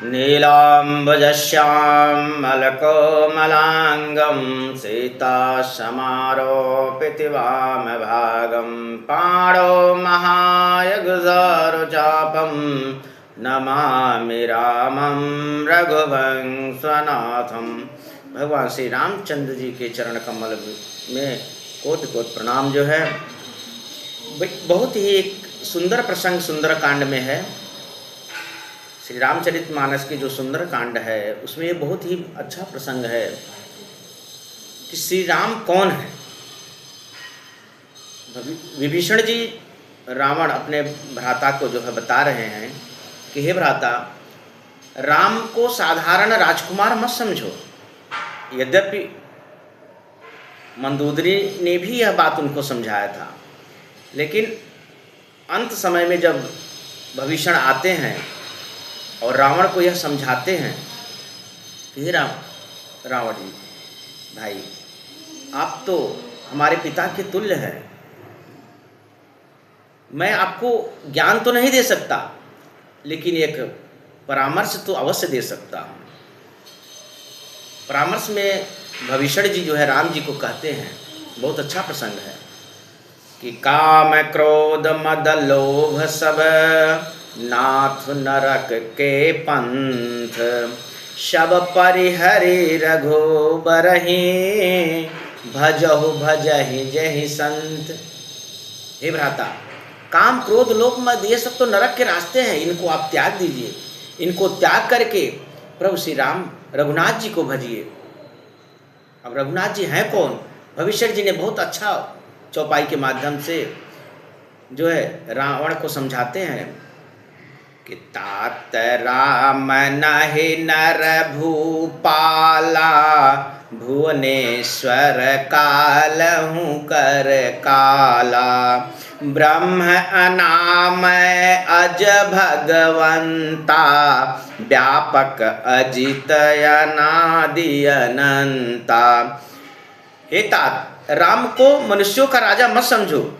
नीलाम्बुजश्यामलकोमलाङ्गं सीतासमारोपिति वामभागं पाणौ महायगुजारुचापं नमामि रामं रघुवंशनाथं। भगवान श्री रामचंद्र जी के चरण कमल में कोटि कोटि प्रणाम। जो है बहुत ही एक सुंदर प्रसंग सुंदर कांड में है। श्री रामचरितमानस की जो सुंदर कांड है उसमें ये बहुत ही अच्छा प्रसंग है कि श्री राम कौन है। विभीषण जी रावण अपने भ्राता को जो है बता रहे हैं कि हे भ्राता, राम को साधारण राजकुमार मत समझो। यद्यपि मंदोदरी ने भी यह बात उनको समझाया था, लेकिन अंत समय में जब विभीषण आते हैं और रावण को यह समझाते हैं कि रावण जी भाई, आप तो हमारे पिता के तुल्य हैं, मैं आपको ज्ञान तो नहीं दे सकता, लेकिन एक परामर्श तो अवश्य दे सकता हूँ। परामर्श में विभीषण जी जो है राम जी को कहते हैं, बहुत अच्छा प्रसंग है कि काम क्रोध मद लोभ सब नाथ नरक के पंथ, शब परिहरि रघुबरहि भजहु भजहि जहि संत। हे भ्राता, काम क्रोध लोभ मद ये सब तो नरक के रास्ते हैं, इनको आप त्याग दीजिए। इनको त्याग करके प्रभु श्री राम रघुनाथ जी को भजिए। अब रघुनाथ जी हैं कौन? विभीषण जी ने बहुत अच्छा चौपाई के माध्यम से जो है रावण को समझाते हैं कि तात राम नहि नर भूपाला, भुवनेश्वर कालहु कर काला, ब्रह्म अनामय अज भगवंता, व्यापक अजित अनादि अनंता। हे तात, राम को मनुष्यों का राजा मत समझो।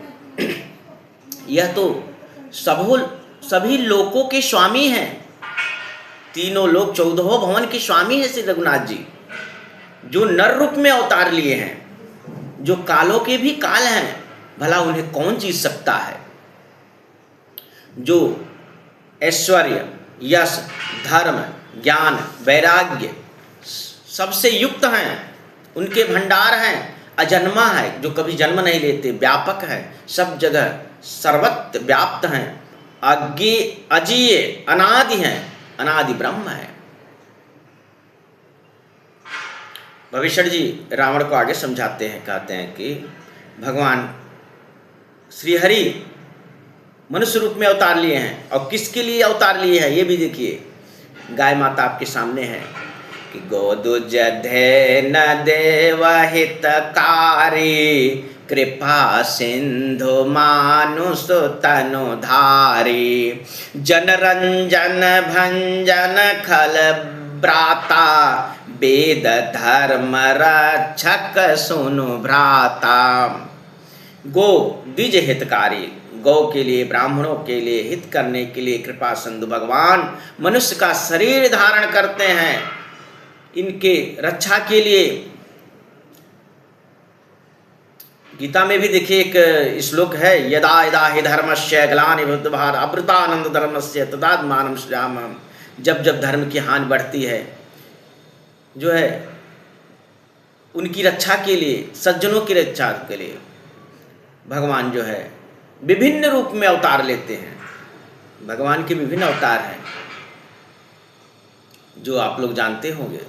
यह तो सभी लोकों के स्वामी हैं, तीनों लोक 14 भवन के स्वामी हैं श्री रघुनाथ जी, जो नर रूप में अवतार लिए हैं, जो कालों के भी काल हैं। भला उन्हें कौन जीत सकता है? जो ऐश्वर्य, यश, धर्म, ज्ञान, वैराग्य सबसे युक्त हैं, उनके भंडार हैं, अजन्मा है, जो कभी जन्म नहीं लेते, व्यापक है, सब जगह सर्वत्र व्याप्त हैं, अजीय अनादि हैं, अनादि ब्रह्म है। विभीषण जी रावण को आगे समझाते हैं, कहते हैं कि भगवान श्री हरि मनुष्य रूप में अवतार लिए हैं, और किसके लिए अवतार लिए हैं ये भी देखिए। गाय माता आपके सामने है कि गोदुज धेन देव हितकारी, कृपा सिंधु मानुष तनुधारी, जनरंजन भंजन खल ब्राता, वेद धर्म रक्षक सुनु भ्राता। गो द्विज हितकारी, गौ के लिए, ब्राह्मणों के लिए, हित करने के लिए कृपा सिंधु भगवान मनुष्य का शरीर धारण करते हैं, इनके रक्षा के लिए। गीता में भी देखिए एक श्लोक है, यदा यदा हि धर्मस्य ग्लानिर्भूत भारत अमृतानंद धर्मस्य तदात्मानं श्रीरामम्। जब जब धर्म की हानि बढ़ती है, जो है उनकी रक्षा के लिए, सज्जनों की रक्षा के लिए भगवान जो है विभिन्न रूप में अवतार लेते हैं। भगवान के विभिन्न अवतार हैं जो आप लोग जानते होंगे।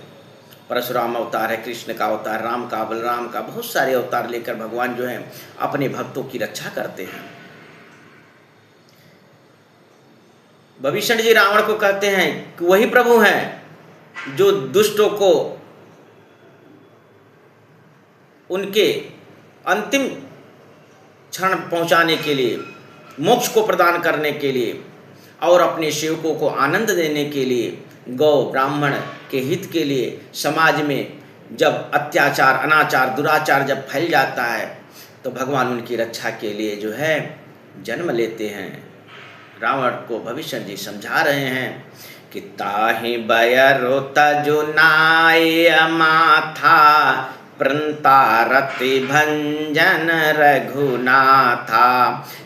परशुराम अवतार है, कृष्ण का अवतार, राम का, बलराम का, बहुत सारे अवतार लेकर भगवान जो है अपने भक्तों की रक्षा करते हैं। विभीषण जी रावण को कहते हैं कि वही प्रभु हैं जो दुष्टों को उनके अंतिम क्षण पहुंचाने के लिए, मोक्ष को प्रदान करने के लिए और अपने सेवकों को आनंद देने के लिए, गौ ब्राह्मण के हित के लिए, समाज में जब अत्याचार, अनाचार, दुराचार जब फैल जाता है तो भगवान उनकी रक्षा के लिए जो है जन्म लेते हैं। रावण को विभीषण जी समझा रहे हैं कि ताहि बयरो तजुनाय माथा, प्रंतारति भंजन रघुनाथा।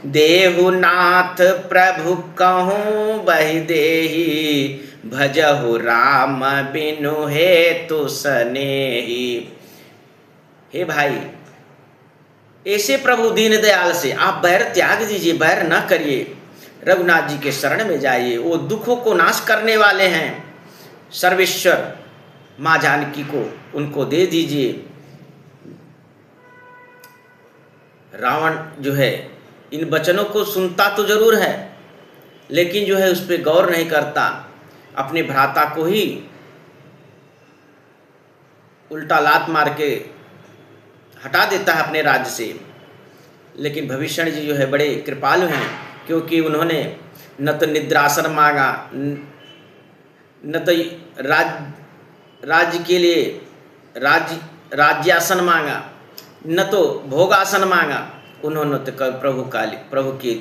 देहुनाथ प्रभु कहूँ बहि देहि, भजहु राम बिनु हेतु सनेही। हे भाई, ऐसे प्रभु दीन दयाल से आप बैर त्याग दीजिए, बैर न करिए, रघुनाथ जी के शरण में जाइए। वो दुखों को नाश करने वाले हैं, सर्वेश्वर माँ जानकी को उनको दे दीजिए। रावण जो है इन वचनों को सुनता तो जरूर है, लेकिन जो है उस पर गौर नहीं करता, अपने भ्राता को ही उल्टा लात मार के हटा देता है अपने राज्य से। लेकिन भविष्यण जी जो है बड़े कृपालु हैं, क्योंकि उन्होंने न तो निद्रासन मांगा, न तो राज्य के लिए राज्यासन मांगा, न तो भोगासन मांगा। उन्होंने तो प्रभु की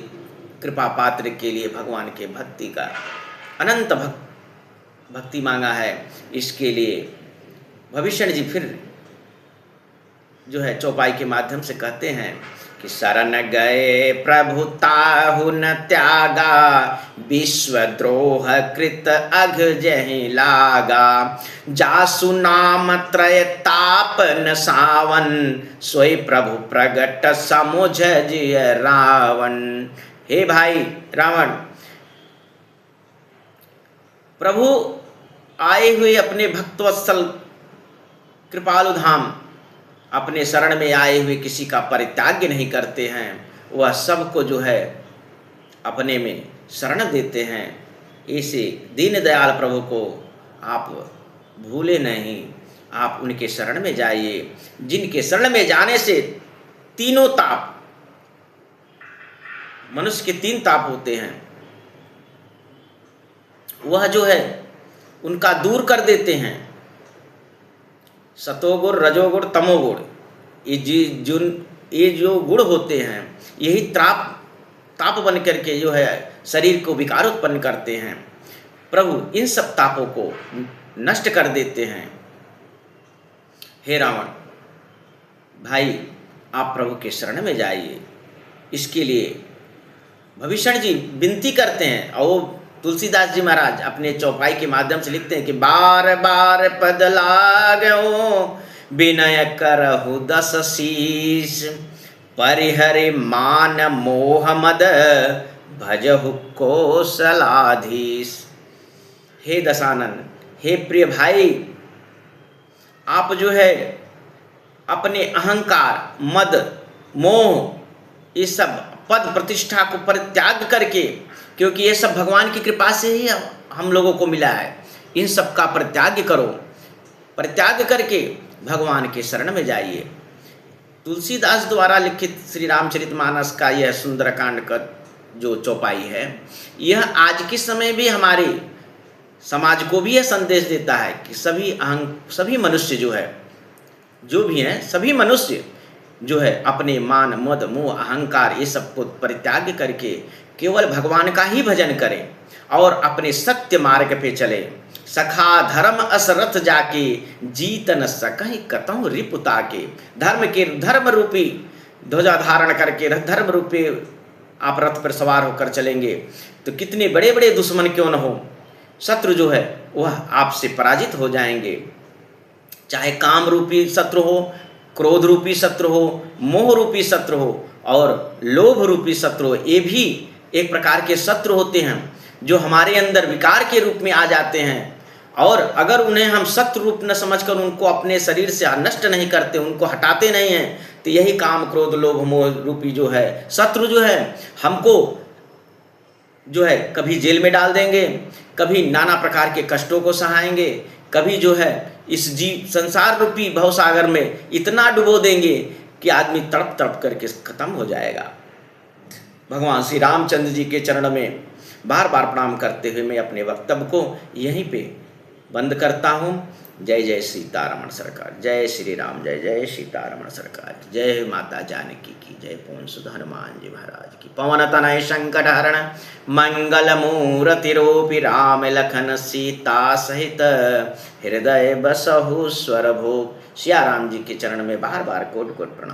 कृपा पात्र के लिए भगवान के भक्ति का अनंत भक्ति मांगा है। इसके लिए भविष्यण जी फिर जो है चौपाई के माध्यम से कहते हैं कि शरण गए प्रभु ताहु न त्यागा, विश्वद्रोह कृत अघ जहि लागा। जासु नाम त्रय ताप न सावन, सोई प्रभु प्रगट समुझ जिय रावण। हे भाई रावण, प्रभु आए हुए अपने भक्तवत्सल कृपालु धाम अपने शरण में आए हुए किसी का परित्याग नहीं करते हैं। वह सबको जो है अपने में शरण देते हैं। ऐसे दीन दयाल प्रभु को आप भूले नहीं, आप उनके शरण में जाइए, जिनके शरण में जाने से तीनों ताप, मनुष्य के 3 ताप होते हैं, वह जो है उनका दूर कर देते हैं। सतोगुण, रजोगुण, तमोगुण, ये जो गुण होते हैं, यही ताप बन करके जो है शरीर को विकार उत्पन्न करते हैं। प्रभु इन सब तापों को नष्ट कर देते हैं। हे रावण भाई, आप प्रभु के शरण में जाइए। इसके लिए भविष्यण जी विनती करते हैं, और तुलसीदास जी महाराज अपने चौपाई के माध्यम से लिखते हैं कि बार बार पद लागो, विनय करहु 10 शीश। परिहरि मान मोह मद, भजहु कौशलाधीश। हे दशानन, हे प्रिय भाई, आप जो है अपने अहंकार, मद, मोह, ये सब पद प्रतिष्ठा को परित्याग करके, क्योंकि ये सब भगवान की कृपा से ही हम लोगों को मिला है, इन सब का परित्याग करो। परित्याग करके भगवान के शरण में जाइए। तुलसीदास द्वारा लिखित श्री रामचरितमानस का यह सुंदरकांड का जो चौपाई है, यह आज के समय भी हमारे समाज को भी यह संदेश देता है कि सभी मनुष्य जो है, जो भी हैं, सभी मनुष्य जो है अपने मान, मद, मोह, अहंकार ये सब को परित्याग करके केवल भगवान का ही भजन करें और अपने सत्य मार्ग पे चले। सखा धर्म असरथ जाके, जीत न सकहि कतहु रिपुता के। धर्म रूपी ध्वजा धारण करके, धर्म रूपी आप रथ पर सवार होकर चलेंगे तो कितने बड़े बड़े दुश्मन क्यों न हो, शत्रु जो है वह आपसे पराजित हो जाएंगे। चाहे काम रूपी शत्रु हो, क्रोध रूपी शत्रु हो, मोह रूपी शत्रु हो और लोभ रूपी शत्रु हो, ये भी एक प्रकार के शत्रु होते हैं जो हमारे अंदर विकार के रूप में आ जाते हैं। और अगर उन्हें हम शत्रु रूप न समझकर उनको अपने शरीर से नष्ट नहीं करते, उनको हटाते नहीं हैं, तो यही काम, क्रोध, लोभ, मोह रूपी जो है शत्रु जो है हमको जो है कभी जेल में डाल देंगे, कभी नाना प्रकार के कष्टों को सहाएंगे, कभी जो है इस संसार रूपी भवसागर में इतना डुबो देंगे कि आदमी तड़प तड़प करके खत्म हो जाएगा। भगवान श्री रामचंद्र जी के चरण में बार बार प्रणाम करते हुए मैं अपने वक्तव्य को यहीं पे बंद करता हूँ। जय जय सीतारमण सरकार, जय श्री राम, जय जय सीतारमण सरकार, जय माता जानकी की जय, पूर्ण सुध हनुमान जी महाराज की। पवन तनय संकट हरण मंगल मूर्ति रूपी राम लखन सीता सहित हृदय बसहु स्वर भूप। सिया राम जी के चरण में बार बार कोट कोट प्रणाम।